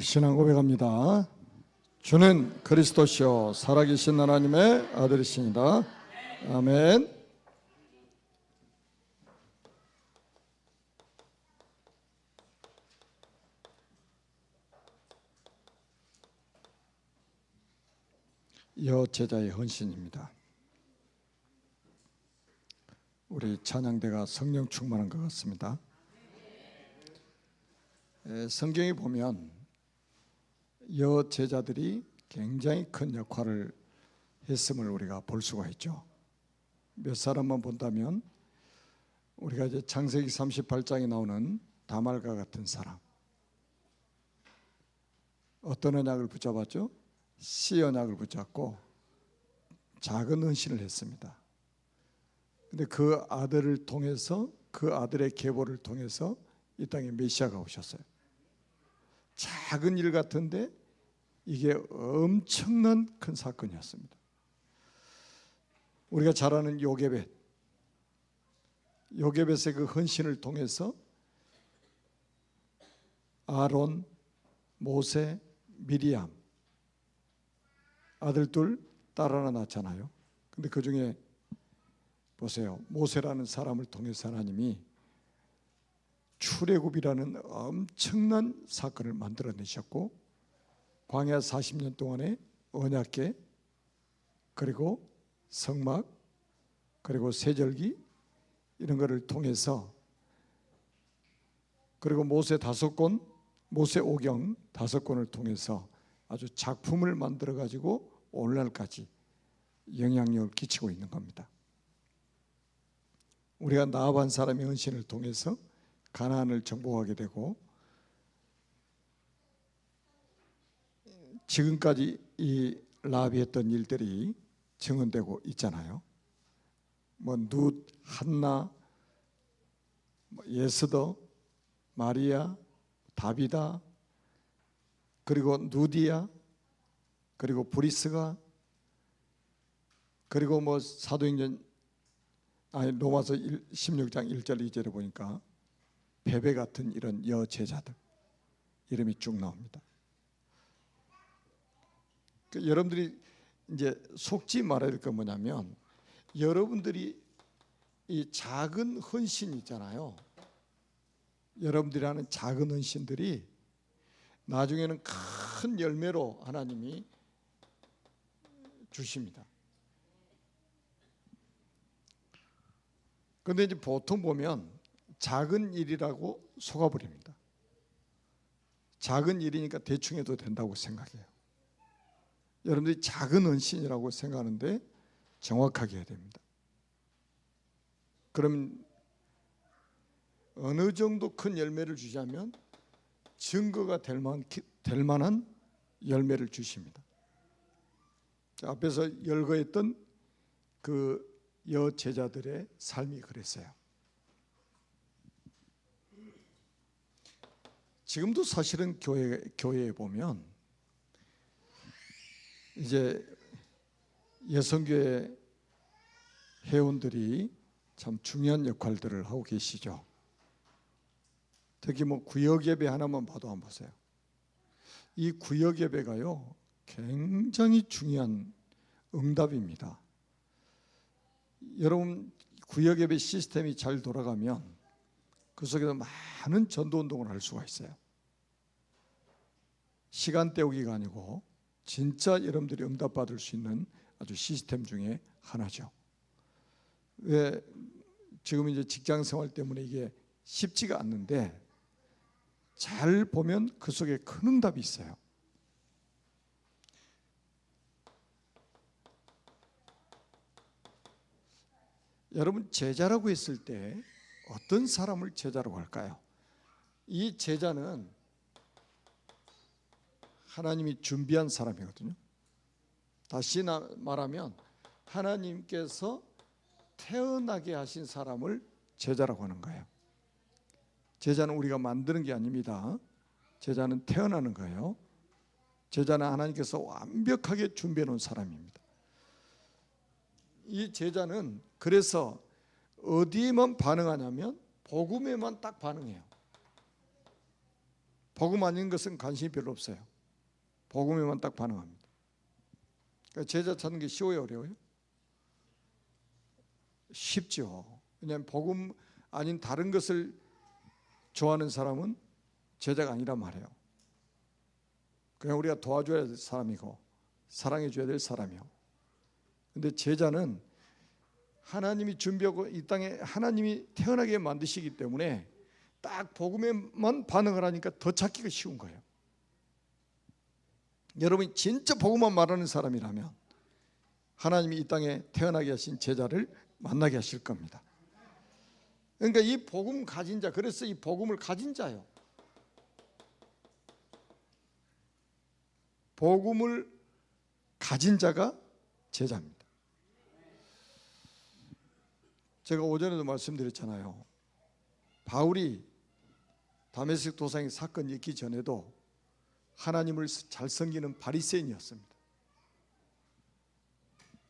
우리 신앙 고백합니다. 주는 그리스도시요 살아계신 하나님의 아들이십니다. 아멘. 여제자의 헌신입니다. 우리 찬양대가 성령 충만한 것 같습니다. 성경에 보면 여제자들이 굉장히 큰 역할을 했음을 우리가 볼 수가 있죠. 몇 사람만 본다면 우리가 이제 창세기 38장에 나오는 다말과 같은 사람, 어떤 언약을 붙잡았죠? 씨 언약을 붙잡고 작은 헌신을 했습니다. 근데 그 아들을 통해서, 그 아들의 계보를 통해서 이 땅에 메시아가 오셨어요. 작은 일 같은데 이게 엄청난 큰 사건이었습니다. 우리가 잘 아는 요게벳의 그 헌신을 통해서 아론, 모세, 미리암 아들 둘, 딸 하나 낳잖아요. 근데 그 중에 보세요, 모세라는 사람을 통해서 하나님이 출애굽이라는 엄청난 사건을 만들어내셨고, 광야 40년 동안의 언약궤, 그리고 성막, 그리고 세절기 이런 것을 통해서, 그리고 모세 5권, 모세 오경 5권을 통해서 아주 작품을 만들어 가지고 오늘날까지 영향력을 끼치고 있는 겁니다. 우리가 나압 한 사람의 헌신을 통해서 가나안을 정복하게 되고, 지금까지 이 라합이 했던 일들이 증언되고 있잖아요. 룻, 한나, 예스더, 마리아, 다비다, 그리고 누디야, 그리고 브리스가, 그리고 사도행전 로마서 16장 1절 2절에 보니까 베베 같은 이런 여제자들 이름이 쭉 나옵니다. 여러분들이 이제 속지 말아야 될 건 뭐냐면, 여러분들이 이 작은 헌신 있잖아요. 여러분들이 하는 작은 헌신들이 나중에는 큰 열매로 하나님이 주십니다. 그런데 이제 보통 보면 작은 일이라고 속아버립니다. 작은 일이니까 대충 해도 된다고 생각해요. 여러분들이 작은 헌신이라고 생각하는데 정확하게 해야 됩니다. 그럼 어느 정도 큰 열매를 주자면 증거가 될 만한 열매를 주십니다. 앞에서 열거했던 그 여제자들의 삶이 그랬어요. 지금도 사실은 교회에 보면 이제 여성교회 회원들이 참 중요한 역할들을 하고 계시죠. 특히 구역 예배 하나만 봐도 한번 보세요. 이 구역 예배가요 굉장히 중요한 응답입니다. 여러분, 구역 예배 시스템이 잘 돌아가면 그 속에서 많은 전도 운동을 할 수가 있어요. 시간 때우기가 아니고 진짜 여러분들이 응답받을 수 있는 아주 시스템 중에 하나죠. 왜 지금 이제 직장 생활 때문에 이게 쉽지가 않는데, 잘 보면 그 속에 큰 응답이 있어요. 여러분, 제자라고 했을 때 어떤 사람을 제자라고 할까요? 이 제자는 하나님이 준비한 사람이거든요. 다시 말하면 하나님께서 태어나게 하신 사람을 제자라고 하는 거예요. 제자는 우리가 만드는 게 아닙니다. 제자는 태어나는 거예요. 제자는 하나님께서 완벽하게 준비해 놓은 사람입니다. 이 제자는 그래서 어디에만 반응하냐면 복음에만 딱 반응해요. 복음 아닌 것은 관심이 별로 없어요. 복음에만 딱 반응합니다. 그러니까 제자 찾는 게 쉬워요, 어려워요? 쉽죠. 왜냐하면 복음 아닌 다른 것을 좋아하는 사람은 제자가 아니란 말이에요. 그냥 우리가 도와줘야 될 사람이고 사랑해 줘야 될 사람이요. 근데 제자는 하나님이 준비하고 이 땅에 하나님이 태어나게 만드시기 때문에 딱 복음에만 반응을 하니까 더 찾기가 쉬운 거예요. 여러분이 진짜 복음만 말하는 사람이라면 하나님이 이 땅에 태어나게 하신 제자를 만나게 하실 겁니다. 그러니까 이 복음 가진 자, 그래서 이 복음을 가진 자요. 복음을 가진 자가 제자입니다. 제가 오전에도 말씀드렸잖아요. 바울이 다메섹 도상의 사건이 있기 전에도 하나님을 잘 섬기는 바리새인이었습니다.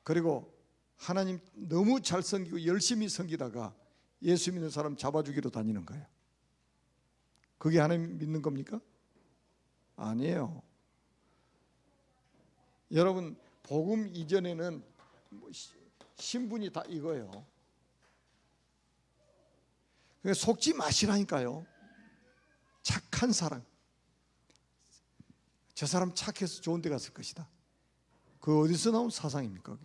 그리고 하나님 너무 잘 섬기고 열심히 섬기다가 예수 믿는 사람 잡아주기로 다니는 거예요. 그게 하나님 믿는 겁니까? 아니에요. 여러분, 복음 이전에는 신분이 다 이거예요. 그러니까 속지 마시라니까요. 착한 사람, 저 사람 착해서 좋은 데 갔을 것이다. 그 어디서 나온 사상입니까?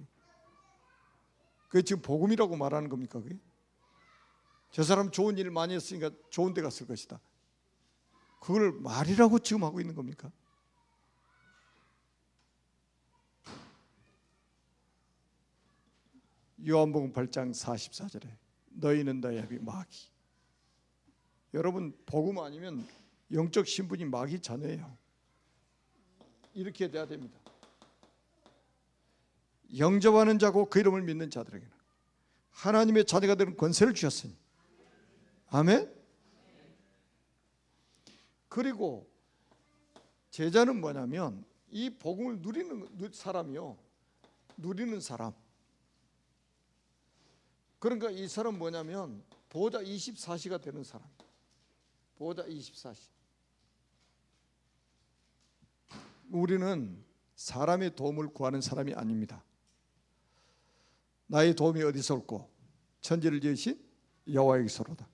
그게 지금 복음이라고 말하는 겁니까? 그게? 저 사람 좋은 일 많이 했으니까 좋은 데 갔을 것이다. 그걸 말이라고 지금 하고 있는 겁니까? 요한복음 8장 44절에 너희는 너희 아비 마귀. 여러분, 복음 아니면 영적 신분이 마귀 자녀예요. 이렇게 돼야 됩니다. 영접하는 자고 그 이름을 믿는 자들에게는 하나님의 자녀가 되는 권세를 주셨으니. 아멘. 그리고 제자는 뭐냐면 이 복음을 누리는 사람이요. 누리는 사람. 그러니까 이 사람 뭐냐면 보호자 24시가 되는 사람. 보호자 24시. 우리는 사람의 도움을 구하는 사람이 아닙니다. 나의 도움이 어디서 올꼬? 천지를 지으신 여호와에게서로다.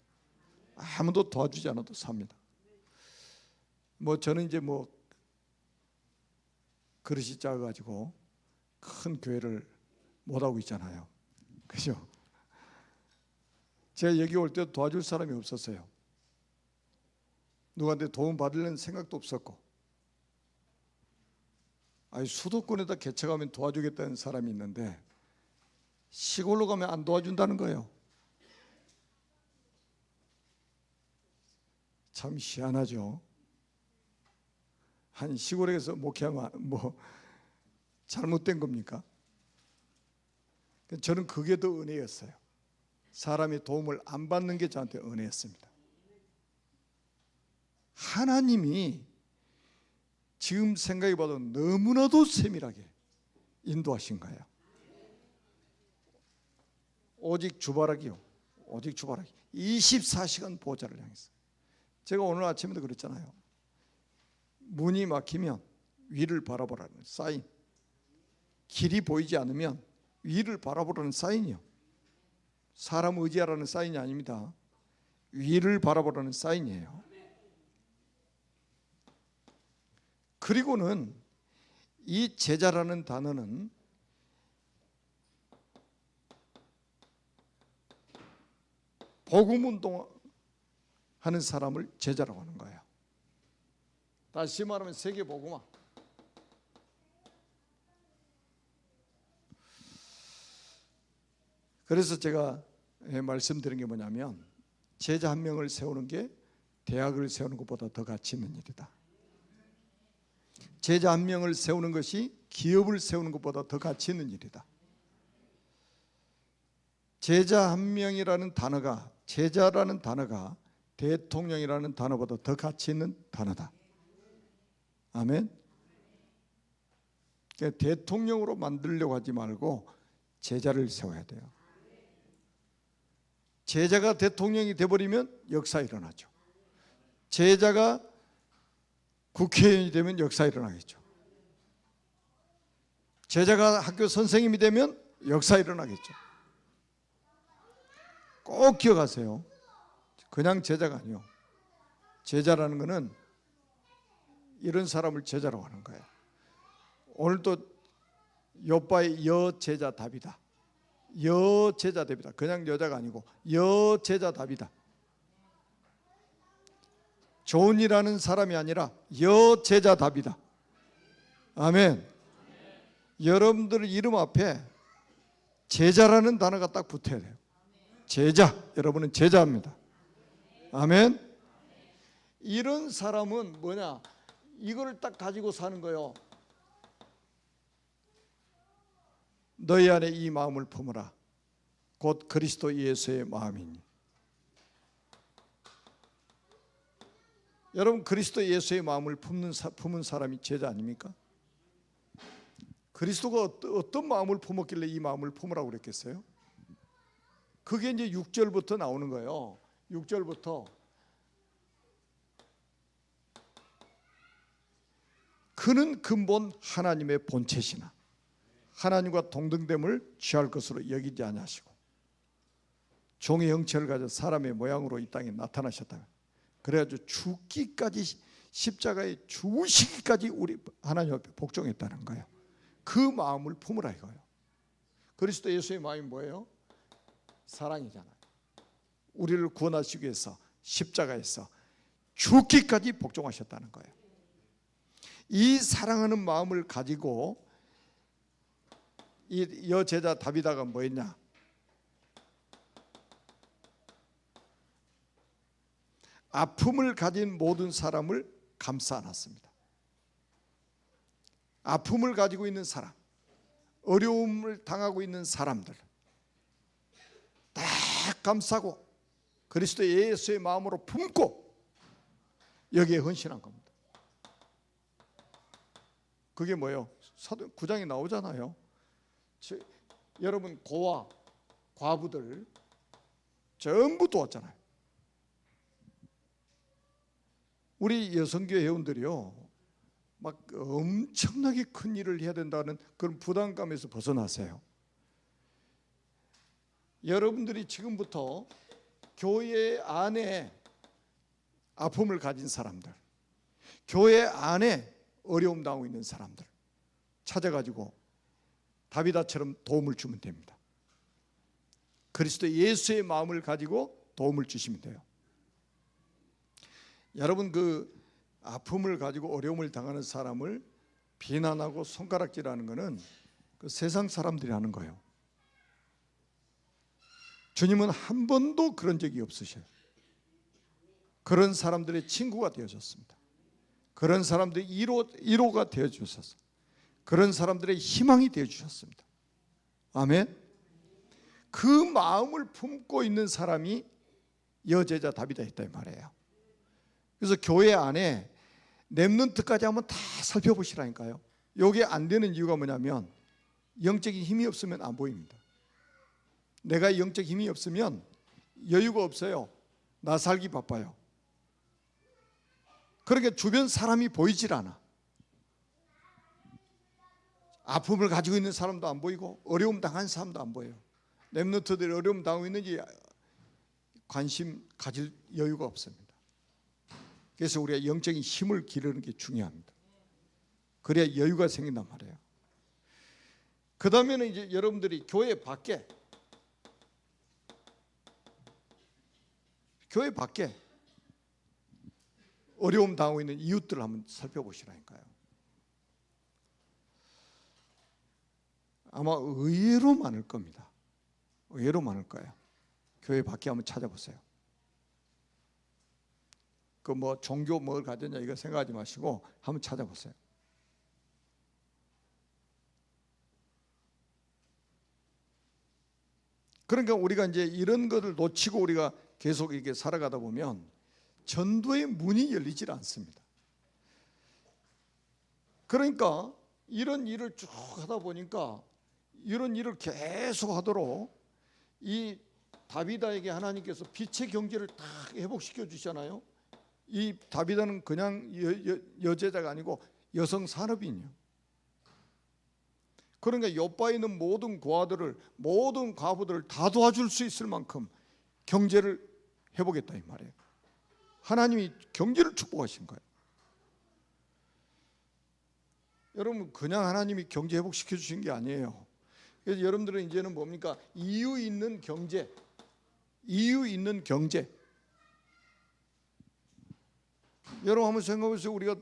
아무도 도와주지 않아도 삽니다. 저는 이제 그릇이 작아가지고 큰 교회를 못 하고 있잖아요. 그죠? 제가 여기 올 때 도와줄 사람이 없었어요. 누구한테 도움 받으려는 생각도 없었고, 수도권에다 개척하면 도와주겠다는 사람이 있는데 시골로 가면 안 도와준다는 거예요. 참 희한하죠. 한 시골에서 목회하면 잘못된 겁니까? 저는 그게 더 은혜였어요. 사람의 도움을 안 받는 게 저한테 은혜였습니다. 하나님이 지금 생각해봐도 너무나도 세밀하게 인도하신 거예요. 오직 주바라기요. 오직 주바라기. 24시간 보호자를 향해서. 제가 오늘 아침에도 그랬잖아요. 문이 막히면 위를 바라보라는 사인. 길이 보이지 않으면 위를 바라보라는 사인이요. 사람 의지하라는 사인이 아닙니다. 위를 바라보라는 사인이에요. 그리고는 이 제자라는 단어는 복음 운동하는 사람을 제자라고 하는 거예요. 다시 말하면 세계 복음화. 그래서 제가 말씀드린 게 뭐냐면 제자 한 명을 세우는 게 대학을 세우는 것보다 더 가치 있는 일이다. 제자 한 명을 세우는 것이 기업을 세우는 것보다 더 가치 있는 일이다. 제자 한 명이라는 단어가, 제자라는 단어가 대통령이라는 단어보다 더 가치 있는 단어다. 아멘. 그러니까 대통령으로 만들려고 하지 말고 제자를 세워야 돼요. 제자가 대통령이 돼버리면 역사 일어나죠. 제자가 국회의원이 되면 역사 일어나겠죠. 제자가 학교 선생님이 되면 역사 일어나겠죠. 꼭 기억하세요. 그냥 제자가 아니요. 제자라는 것은 이런 사람을 제자라고 하는 거예요. 오늘도 요바의 여제자 답이다. 여제자 답이다. 그냥 여자가 아니고 여제자 답이다. 존이라는 사람이 아니라 여제자 답이다. 아멘. 여러분들 이름 앞에 제자라는 단어가 딱 붙어야 돼요. 제자. 여러분은 제자입니다. 아멘. 이런 사람은 뭐냐? 이거를 딱 가지고 사는 거예요. 너희 안에 이 마음을 품으라. 곧 그리스도 예수의 마음이니. 여러분, 그리스도 예수의 마음을 품은 사람이 제자 아닙니까? 그리스도가 어떤 마음을 품었길래 이 마음을 품으라고 그랬겠어요? 그게 이제 6절부터 나오는 거예요. 6절부터 그는 근본 하나님의 본체시나 하나님과 동등됨을 취할 것으로 여기지 아니하시고 종의 형체를 가져 사람의 모양으로 이 땅에 나타나셨다. 그래가지고 죽기까지, 십자가에 죽으시기까지 우리 하나님 앞에 복종했다는 거예요. 그 마음을 품으라 이거예요. 그리스도 예수의 마음이 뭐예요? 사랑이잖아요. 우리를 구원하시기 위해서 십자가에서 죽기까지 복종하셨다는 거예요. 이 사랑하는 마음을 가지고 이 여제자 다비다가 뭐였냐? 아픔을 가진 모든 사람을 감싸 안았습니다. 아픔을 가지고 있는 사람, 어려움을 당하고 있는 사람들 다 감싸고 그리스도 예수의 마음으로 품고 여기에 헌신한 겁니다. 그게 뭐예요? 사도 9장에 나오잖아요. 여러분 고아, 과부들 전부 도왔잖아요. 우리 여성교회 회원들이요, 막 엄청나게 큰 일을 해야 된다는 그런 부담감에서 벗어나세요. 여러분들이 지금부터 교회 안에 아픔을 가진 사람들, 교회 안에 어려움 당하고 있는 사람들 찾아가지고 다비다처럼 도움을 주면 됩니다. 그리스도 예수의 마음을 가지고 도움을 주시면 돼요. 여러분, 그 아픔을 가지고 어려움을 당하는 사람을 비난하고 손가락질하는 것은 그 세상 사람들이 하는 거예요. 주님은 한 번도 그런 적이 없으셔요. 그런 사람들의 친구가 되어줬습니다. 그런 사람들의 위로가 되어주셨어요. 그런 사람들의 희망이 되어주셨습니다. 아멘. 그 마음을 품고 있는 사람이 여제자 다비다 했다 이 말이에요. 그래서 교회 안에 렘넌트까지 한번 다 살펴보시라니까요. 이게 안 되는 이유가 뭐냐면 영적인 힘이 없으면 안 보입니다. 내가 영적 힘이 없으면 여유가 없어요. 나 살기 바빠요. 그러니까 주변 사람이 보이질 않아. 아픔을 가지고 있는 사람도 안 보이고 어려움 당한 사람도 안 보여요. 렘넌트들이 어려움 당하고 있는지 관심 가질 여유가 없습니다. 그래서 우리가 영적인 힘을 기르는 게 중요합니다. 그래야 여유가 생긴단 말이에요. 그 다음에는 이제 여러분들이 교회 밖에 어려움 당하고 있는 이웃들을 한번 살펴보시라니까요. 아마 의외로 많을 겁니다. 의외로 많을 거예요. 교회 밖에 한번 찾아보세요. 그 뭐 종교 뭘 가졌냐 이거 생각하지 마시고 한번 찾아보세요. 그러니까 우리가 이제 이런 것을 놓치고 우리가 계속 이렇게 살아가다 보면 전도의 문이 열리질 않습니다. 그러니까 이런 일을 쭉 하다 보니까 이런 일을 계속 하도록 이 다비다에게 하나님께서 빛의 경제를 딱 회복시켜 주잖아요. 이 다비다는 그냥 여제자가 아니고 여성 산업인이요. 그러니까 요바에 있는 모든 고아들을, 모든 과부들을 다 도와줄 수 있을 만큼 경제를 회복했다 이 말이에요. 하나님이 경제를 축복하신 거예요. 여러분, 그냥 하나님이 경제 회복시켜 주신 게 아니에요. 그래서 여러분들은 이제는 뭡니까? 이유 있는 경제, 이유 있는 경제. 여러분 한번 생각해 보세요. 우리가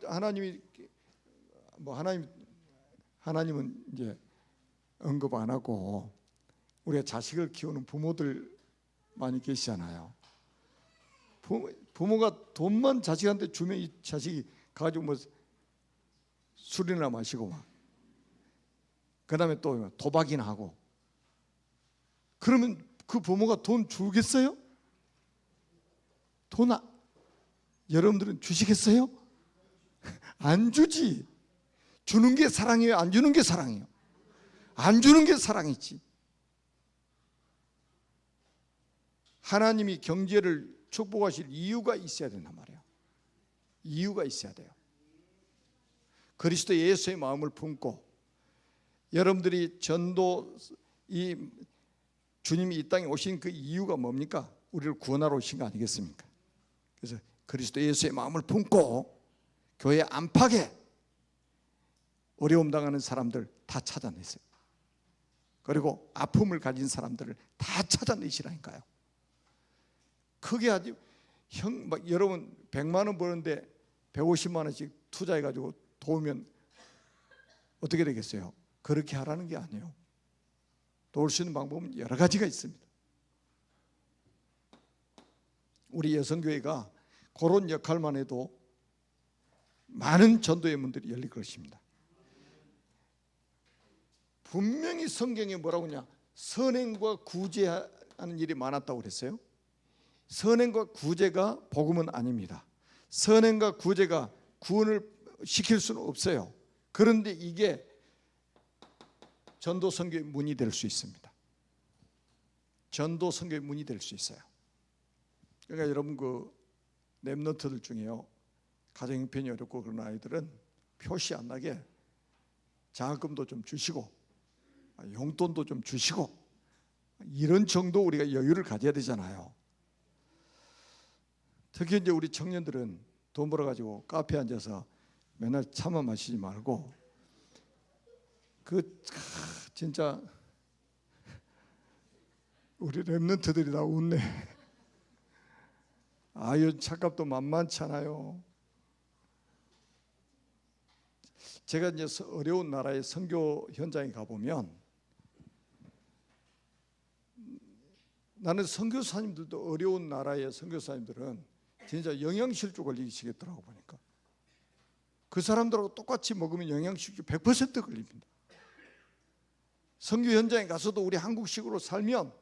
하나님은 이제 언급 안 하고 우리가 자식을 키우는 부모들 많이 계시잖아요. 부모가 돈만 자식한테 주면 이 자식이 가지고 뭐 술이나 마시고 막 그다음에 또 도박이나 하고, 그러면 그 부모가 돈 주겠어요? 여러분들은 주시겠어요? 안 주지. 주는 게 사랑이에요? 안 주는 게 사랑이에요? 안 주는 게 사랑이지. 하나님이 경제를 축복하실 이유가 있어야 된단 말이에요. 이유가 있어야 돼요. 그리스도 예수의 마음을 품고 여러분들이 전도, 주님이 이 땅에 오신 그 이유가 뭡니까? 우리를 구원하러 오신 거 아니겠습니까? 그래서 그리스도 예수의 마음을 품고 교회 안팎에 어려움 당하는 사람들 다 찾아내세요. 그리고 아픔을 가진 사람들을 다 찾아내시라니까요. 크게 하지. 여러분 100만 원 버는데 150만 원씩 투자해가지고 도우면 어떻게 되겠어요? 그렇게 하라는 게 아니에요. 도울 수 있는 방법은 여러 가지가 있습니다. 우리 여성교회가 그런 역할만 해도 많은 전도의 문들이 열릴 것입니다. 분명히 성경에 뭐라고 하냐? 선행과 구제하는 일이 많았다고 그랬어요. 선행과 구제가 복음은 아닙니다. 선행과 구제가 구원을 시킬 수는 없어요. 그런데 이게 전도 선교의 문이 될 수 있습니다. 전도 선교의 문이 될 수 있어요. 그러니까 여러분 그 랩런트들 중에요, 가정 형편이 어렵고 그런 아이들은 표시 안 나게 장학금도 좀 주시고 용돈도 좀 주시고 이런 정도 우리가 여유를 가져야 되잖아요. 특히 이제 우리 청년들은 돈 벌어가지고 카페에 앉아서 맨날 차만 마시지 말고 진짜 우리 랩런트들이 다 웃네. 아유, 차값도 만만치 않아요. 제가 이제 어려운 나라의 선교 현장에 가보면 나는 선교사님들도 어려운 나라의 선교사님들은 진짜 영양실조 걸리시겠더라고 보니까. 그 사람들하고 똑같이 먹으면 영양실조 100% 걸립니다. 선교 현장에 가서도 우리 한국식으로 살면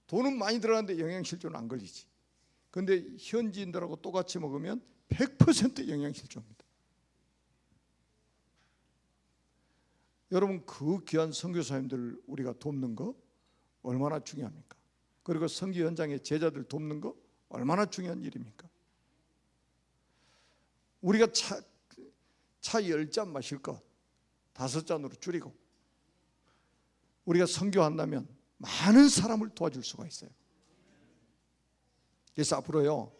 돈은 많이 들어가는데 영양실조는 안 걸리지. 그런데 현지인들하고 똑같이 먹으면 100% 영양실조입니다. 여러분 그 귀한 선교사님들 우리가 돕는 거 얼마나 중요합니까? 그리고 선교 현장의 제자들 돕는 거 얼마나 중요한 일입니까? 우리가 차 10잔 마실 거 5잔으로 줄이고 우리가 선교한다면 많은 사람을 도와줄 수가 있어요. 그래서 앞으로요,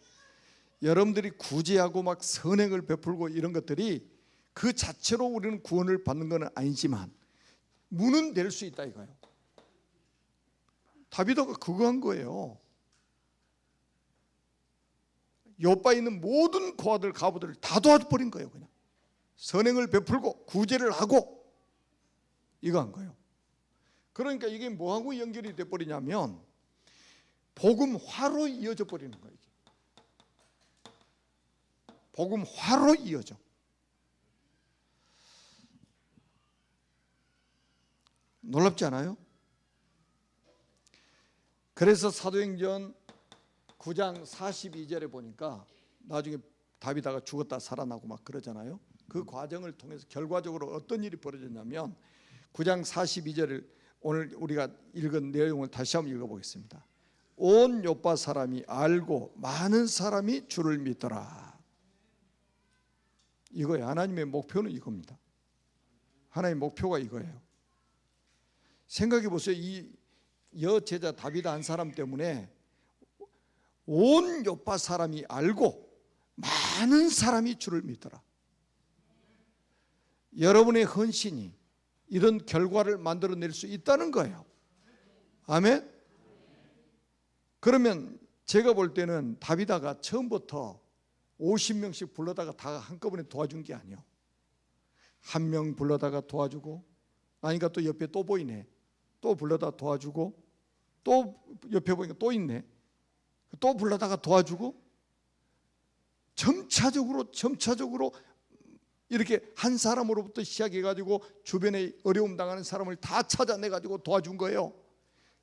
여러분들이 구제하고 막 선행을 베풀고 이런 것들이 그 자체로 우리는 구원을 받는 건 아니지만 문은 될 수 있다 이거예요. 다비드가 그거 한 거예요. 요바에 있는 모든 고아들 가부들을 다 도와버린 거예요. 그냥 선행을 베풀고 구제를 하고 이거 한 거예요. 그러니까 이게 뭐하고 연결이 돼버리냐면 복음화로 이어져 버리는 거예요. 이게. 복음화로 이어져. 놀랍지 않아요? 그래서 사도행전 9장 42절에 보니까 나중에 다비다가 죽었다 살아나고 막 그러잖아요. 그 과정을 통해서 결과적으로 어떤 일이 벌어졌냐면 9장 42절을 오늘 우리가 읽은 내용을 다시 한번 읽어보겠습니다. 온 요파 사람이 알고 많은 사람이 주를 믿더라. 이거예요. 하나님의 목표는 이겁니다. 하나님의 목표가 이거예요. 생각해 보세요. 이 여제자 다비드 한 사람 때문에 온 요파 사람이 알고 많은 사람이 주를 믿더라. 여러분의 헌신이 이런 결과를 만들어낼 수 있다는 거예요. 아멘? 그러면 제가 볼 때는 다비다가 처음부터 50명씩 불러다가 다 한꺼번에 도와준 게 아니에요. 한 명 불러다가 도와주고, 아니까 또 옆에 또 보이네. 또 불러다가 도와주고, 또 옆에 보니까 또 있네. 또 불러다가 도와주고, 점차적으로 이렇게 한 사람으로부터 시작해가지고 주변에 어려움 당하는 사람을 다 찾아내가지고 도와준 거예요.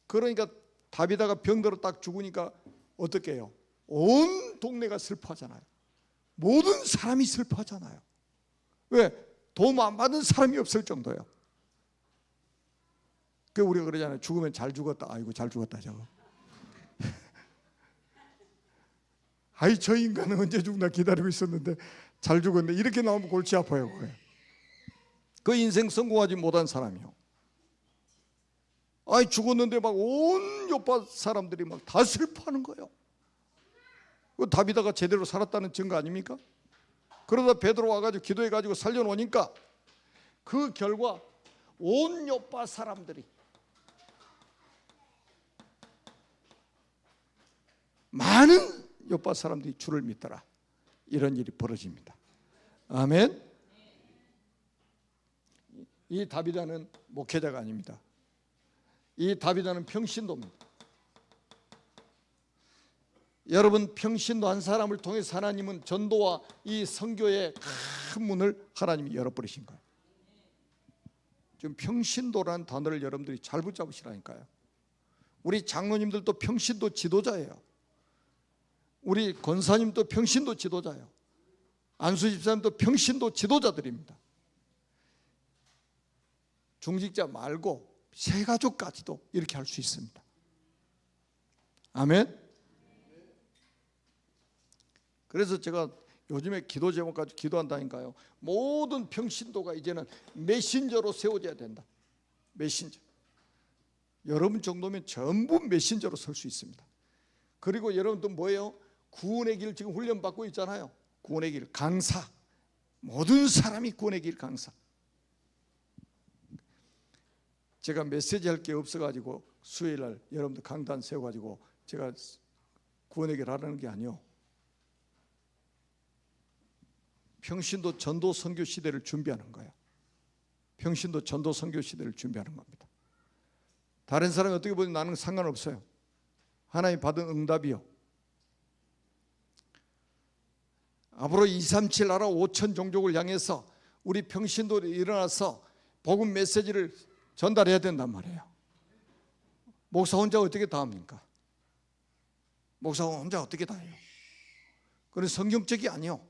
그러니까 다비다가 병들어 딱 죽으니까 어떻게 해요? 온 동네가 슬퍼하잖아요. 모든 사람이 슬퍼하잖아요. 왜? 도움 안 받은 사람이 없을 정도예요. 그 우리가 그러잖아요. 죽으면 잘 죽었다. 아이고 잘 죽었다 저거. 아이 저 인간은 언제 죽나 기다리고 있었는데 잘 죽었네. 이렇게 나오면 골치 아파요. 그 인생 성공하지 못한 사람이요. 아이 죽었는데 막 온 요파 사람들이 막 다 슬퍼하는 거예요. 그 다비다가 제대로 살았다는 증거 아닙니까? 그러다 베드로 와가지고 기도해가지고 살려놓으니까 그 결과 온 요파 사람들이 많은 요파 사람들이 주를 믿더라. 이런 일이 벌어집니다. 아멘. 이 다비다는 목회자가 아닙니다. 이 다비다는 평신도입니다. 여러분 평신도 한 사람을 통해서 하나님은 전도와 이 선교의 큰 문을 하나님이 열어버리신 거예요. 지금 평신도라는 단어를 여러분들이 잘 붙잡으시라니까요. 우리 장로님들도 평신도 지도자예요. 우리 권사님도 평신도 지도자예요. 안수 집사님도 평신도 지도자들입니다. 중직자 말고 세가족까지도 이렇게 할 수 있습니다. 아멘. 그래서 제가 요즘에 기도 제목 가지고 기도한다니까요. 모든 평신도가 이제는 메신저로 세워져야 된다. 메신저. 여러분 정도면 전부 메신저로 설 수 있습니다. 그리고 여러분도 뭐예요? 구원의 길 지금 훈련받고 있잖아요. 구원의 길 강사. 모든 사람이 구원의 길 강사. 제가 메시지 할 게 없어가지고 수요일날 여러분들 강단 세워가지고 제가 구원의 길 하라는 게 아니에요. 평신도 전도 선교 시대를 준비하는 거예요. 평신도 전도 선교 시대를 준비하는 겁니다. 다른 사람이 어떻게 보면 나는 상관없어요. 하나님 받은 응답이요. 앞으로 237 나라 5천 종족을 향해서 우리 평신도를 일어나서 복음 메시지를 전달해야 된단 말이에요. 목사 혼자 어떻게 다 합니까? 목사 혼자 어떻게 다 해요? 그건 성경적이 아니에요.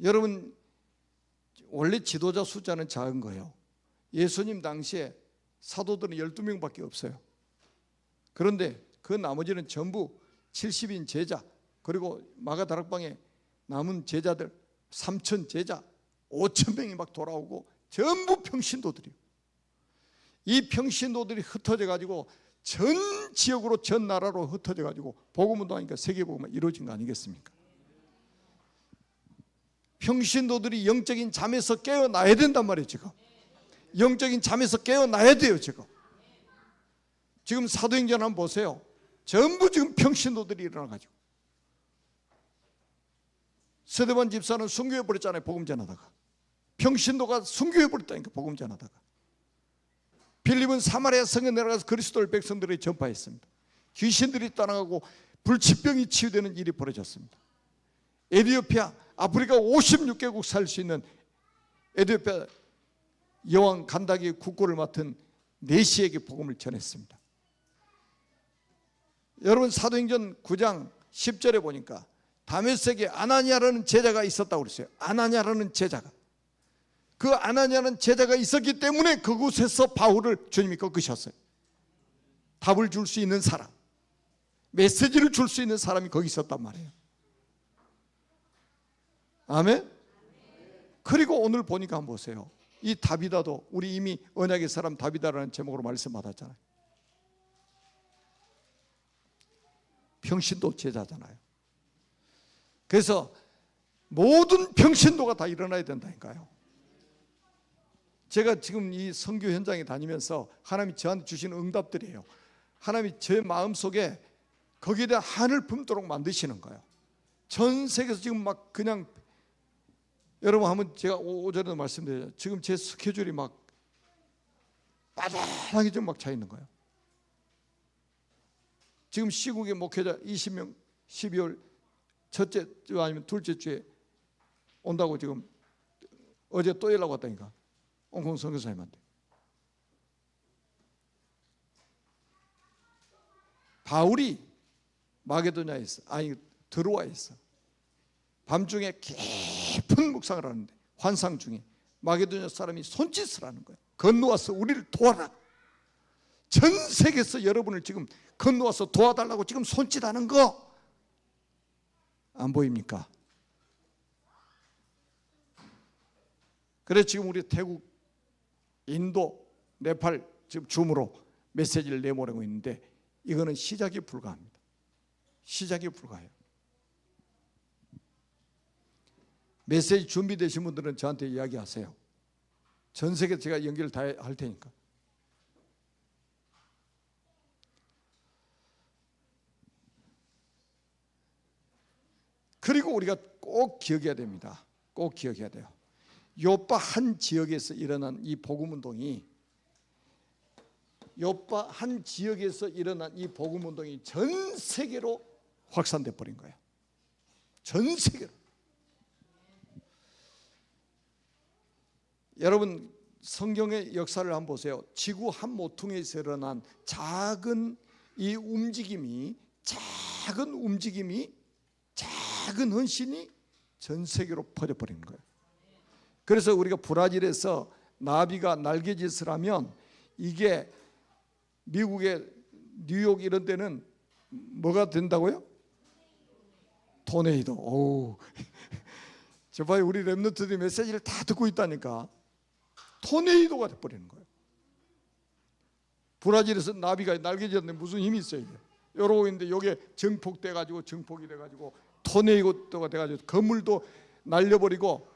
여러분 원래 지도자 숫자는 작은 거예요. 예수님 당시에 사도들은 12명밖에 없어요. 그런데 그 나머지는 전부 70인 제자, 그리고 마가다락방에 남은 제자들 3천 제자 5천 명이 막 돌아오고 전부 평신도들이에요. 이 평신도들이 흩어져 가지고 전 지역으로 전 나라로 흩어져 가지고 복음운동하니까 세계복음이 이루어진 거 아니겠습니까? 평신도들이 영적인 잠에서 깨어나야 된단 말이에요. 지금 영적인 잠에서 깨어나야 돼요. 지금 사도행전 한번 보세요. 전부 지금 평신도들이 일어나가지고 스데반 집사는 순교해버렸잖아요. 복음 전하다가. 평신도가 순교해버렸다니까. 복음 전하다가. 빌립은 사마리아 성에 내려가서 그리스도를 백성들에게 전파했습니다. 귀신들이 떠나가고 불치병이 치유되는 일이 벌어졌습니다. 에티오피아, 아프리카 56개국 살 수 있는 에티오피아 여왕 간다기의 국고를 맡은 네시에게 복음을 전했습니다. 여러분 사도행전 9장 10절에 보니까 다메섹에 아나니아라는 제자가 있었다고 그랬어요. 아나니아라는 제자가. 그 아나니아라는 제자가 있었기 때문에 그곳에서 바울을 주님이 꺾으셨어요. 답을 줄 수 있는 사람, 메시지를 줄 수 있는 사람이 거기 있었단 말이에요. 아멘. 그리고 오늘 보니까 한번 보세요. 이 다비다도 우리 이미 언약의 사람 다비다라는 제목으로 말씀 받았잖아요. 평신도 제자잖아요. 그래서 모든 평신도가 다 일어나야 된다니까요. 제가 지금 이 선교 현장에 다니면서 하나님이 저한테 주신 응답들이에요. 하나님이 제 마음속에 거기에 대한 한을 품도록 만드시는 거예요. 전 세계에서 지금 막 그냥 여러분 한번 제가 오전에도 말씀드렸죠. 지금 제 스케줄이 막 빠듯하게 좀 막 차 있는 거예요. 지금 시국의 목회자 20명 12월 첫째 주 아니면 둘째 주에 온다고 지금 어제 또 연락 왔다니까. 홍콩 선교사님한테. 바울이 마게도냐에 있어. 아니 드로아에 있어. 밤중에 깊은 묵상을 하는데 환상 중에 마게도냐 사람이 손짓을 하는 거예요. 건너와서 우리를 도와라. 전 세계에서 여러분을 지금 건너와서 도와달라고 지금 손짓하는 거 안 보입니까? 그래서 지금 우리 태국, 인도, 네팔 지금 줌으로 메시지를 내보내고 있는데 이거는 시작이 불가합니다. 시작이 불가해요. 메시지 준비되신 분들은 저한테 이야기하세요. 전 세계 제가 연결 다 할 테니까. 그리고 우리가 꼭 기억해야 됩니다. 꼭 기억해야 돼요. 요파 한 지역에서 일어난 이 복음운동이 요파 한 지역에서 일어난 이 복음운동이 전 세계로 확산돼 버린 거예요. 전 세계로. 여러분 성경의 역사를 한번 보세요. 지구 한 모퉁이에서 일어난 작은 이 움직임이 작은 헌신이 전 세계로 퍼져버리는 거예요. 그래서 우리가 브라질에서 나비가 날개짓을 하면 이게 미국의 뉴욕 이런 데는 뭐가 된다고요? 토네이도. 오, 저 봐요. 우리 렘넌트들이 메시지를 다 듣고 있다니까. 토네이도가 돼버리는 거예요. 브라질에서 나비가 날개짓는데 무슨 힘이 있어요 이게. 이러고 있는데 이게 증폭돼가지고 증폭이 돼가지고 토네이도가 돼가지고 건물도 날려버리고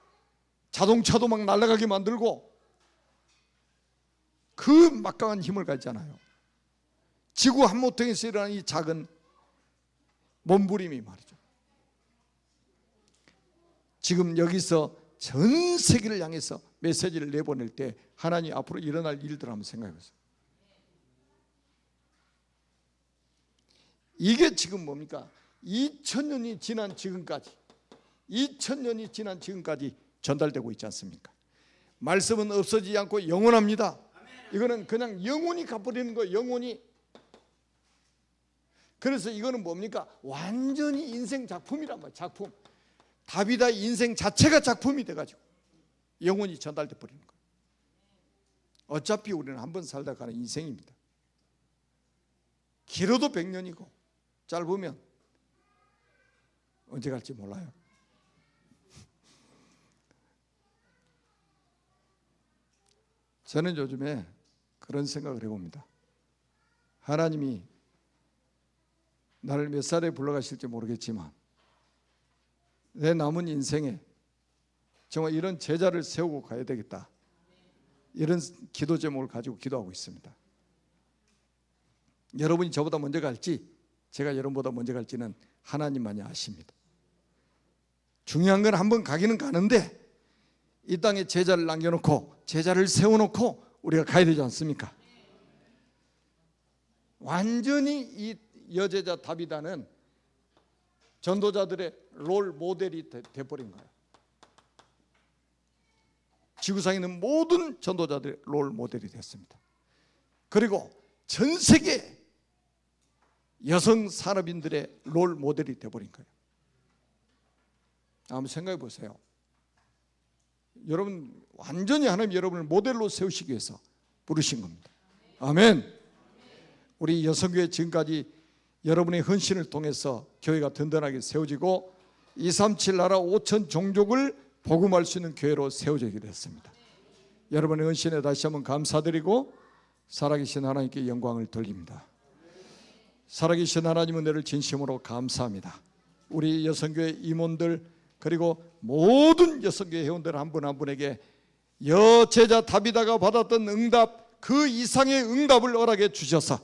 자동차도 막 날아가게 만들고 그 막강한 힘을 가지잖아요. 지구 한 모퉁이에서 일어나는 이 작은 몸부림이 말이죠. 지금 여기서 전 세계를 향해서 메시지를 내보낼 때 하나님 앞으로 일어날 일들 한번 생각해 보세요. 이게 지금 뭡니까? 2000년이 지난 지금까지 전달되고 있지 않습니까? 말씀은 없어지지 않고 영원합니다. 이거는 그냥 영원히 가버리는 거예요. 영원히. 그래서 이거는 뭡니까? 완전히 인생 작품이란 말이에요. 작품. 다비다의 인생 자체가 작품이 돼가지고 영원히 전달돼 버리는 거예요. 어차피 우리는 한 번 살다 가는 인생입니다. 길어도 100년이고 짧으면 언제 갈지 몰라요. 저는 요즘에 그런 생각을 해봅니다. 하나님이 나를 몇 살에 불러가실지 모르겠지만 내 남은 인생에 정말 이런 제자를 세우고 가야 되겠다. 이런 기도 제목을 가지고 기도하고 있습니다. 여러분이 저보다 먼저 갈지 제가 여러분보다 먼저 갈지는 하나님만이 아십니다. 중요한 건 한번 가기는 가는데 이 땅에 제자를 남겨놓고 제자를 세워놓고 우리가 가야 되지 않습니까? 완전히 이 여제자 다비다는 전도자들의 롤 모델이 돼버린 거예요. 지구상에 있는 모든 전도자들의 롤 모델이 됐습니다. 그리고 전 세계 여성 산업인들의 롤 모델이 돼버린 거예요. 한번 생각해 보세요. 여러분 완전히 하나님 여러분을 모델로 세우시기 위해서 부르신 겁니다. 아멘. 우리 여성교회 지금까지 여러분의 헌신을 통해서 교회가 든든하게 세워지고 237 나라 5천 종족을 복음할 수 있는 교회로 세워지게 됐습니다. 여러분의 은신에 다시 한번 감사드리고 살아계신 하나님께 영광을 돌립니다. 살아계신 하나님 은혜를 진심으로 감사합니다. 우리 여성교회 임원들 그리고 모든 여성교회 회원들 한 분 한 분에게 여제자 다비다가 받았던 응답 그 이상의 응답을 허락해 주셔서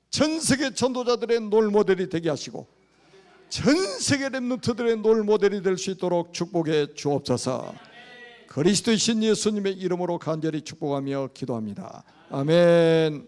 전 세계 전도자들의 롤 모델이 되게 하시고 전 세계 렘넌트들의 롤 모델이 될 수 있도록 축복해 주옵소서. 그리스도이신 예수님의 이름으로 간절히 축복하며 기도합니다. 아멘.